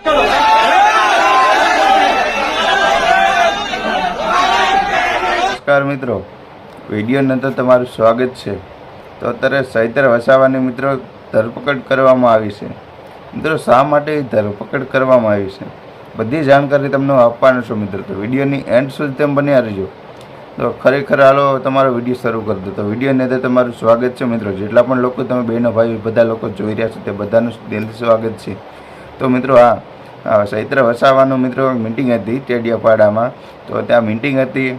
નમસ્કાર મિત્રો, વિડીયોની અંદર તમારું સ્વાગત છે। તો અત્યારે ચૈત્ર વસાવાની મિત્રો ધરપકડ કરવામાં આવી છે। મિત્રો શા માટે ધરપકડ કરવામાં આવી છે બધી જાણકારી તમને આપવાનો છું મિત્રો। તો વિડીયોની એન્ડ સુધી તેમ બન્યા રહેજો। તો ખરેખર હાલો તમારો વિડીયો શરૂ કરી દો। તો વિડીયોની અંદર તમારું સ્વાગત છે મિત્રો। જેટલા પણ લોકો તમે બહેનો ભાઈ બધા લોકો જોઈ રહ્યા છો તે બધાનું દિલથી સ્વાગત છે। તો મિત્રો ચૈત્ર વસાવાનું મિત્રો મિટિંગ હતી ટેડિયાપાડામાં। તો ત્યાં મિટિંગ હતી,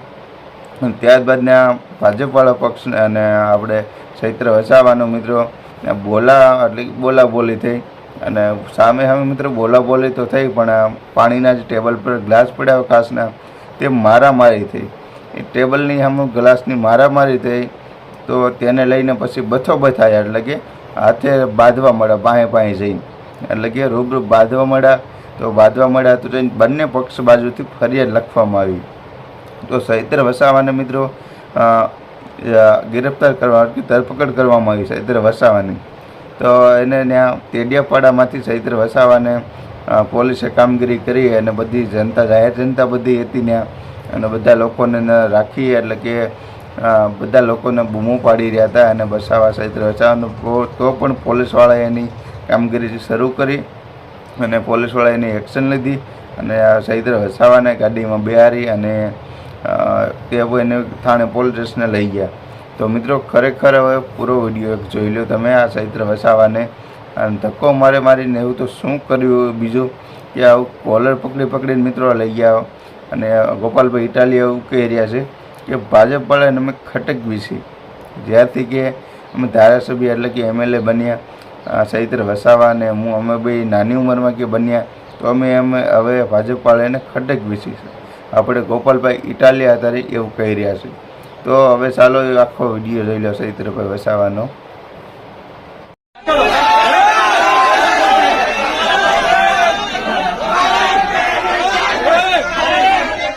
ત્યારબાદના ભાજપવાળા પક્ષ અને આપણે ચૈત્ર વસાવાનો મિત્રો બોલાબોલી થઈ અને સામે મિત્રો બોલાબોલી તો થઈ, પણ પાણીના જે ટેબલ પર ગ્લાસ પડ્યા કાચના તે મારામારી થઈ। એ ટેબલની સામે ગ્લાસની મારામારી થઈ તો તેને લઈને પછી બથોબથ આવ્યા, એટલે કે હાથે બાંધવા મળ્યા, પાસે જઈને, એટલે કે રૂબરૂ બાંધવા મળ્યા। તો બાંધવા મળ્યા તો બંને પક્ષ બાજુથી ફરિયાદ લખવામાં આવી। તો ચૈત્ર વસાવાને મિત્રો ગિરફ્તાર કરવા ધરપકડ કરવામાં આવી ચૈત્ર વસાવાની। તો એને ત્યાં ટેડિયાપાડામાંથી ચૈત્ર વસાવાને પોલીસે કામગીરી કરી અને બધી જનતા, જાહેર જનતા બધી હતી ત્યાં, અને બધા લોકોને રાખી, એટલે કે બધા લોકોને બૂમો પાડી રહ્યા હતા અને વસાવા ચૈત્ર વસાવાનું। તો પણ પોલીસવાળાએ એની કામગીરી શરૂ કરી અને પોલીસવાળાએ એની એક્શન લીધી અને ચૈત્ર વસાવાને ગાડીમાં બેહારી અને તે એને થાણે પોલીસ સ્ટેશને લઈ ગયા। તો મિત્રો ખરેખર હવે પૂરો વિડીયો એક જોઈ લો તમે। આ ચૈત્ર વસાવાને ધક્કો મારીને એવું તો શું કર્યું બીજું કે આવું કોલર પકડીને મિત્રો લઈ ગયા। અને ગોપાલભાઈ ઇટાલિયા એવું કહી રહ્યા છે કે ભાજપવાળાને અમે ખટકવી છે, જ્યારથી કે અમે ધારાસભ્ય એટલે કે MLA બન્યા ચૈત્ર વસાવા અને અમે બે નાની ઉંમરમાં કે બન્યા, તો અમે હવે ભાજપવાળાને ખટકવી છે, આપણે ગોપાલભાઈ ઇટાલિયા હતા એવું કહી રહ્યા છે। તો હવે ચાલો આખો વિડીયો જોઈ લો ચૈત્રભાઈ વસાવાનો।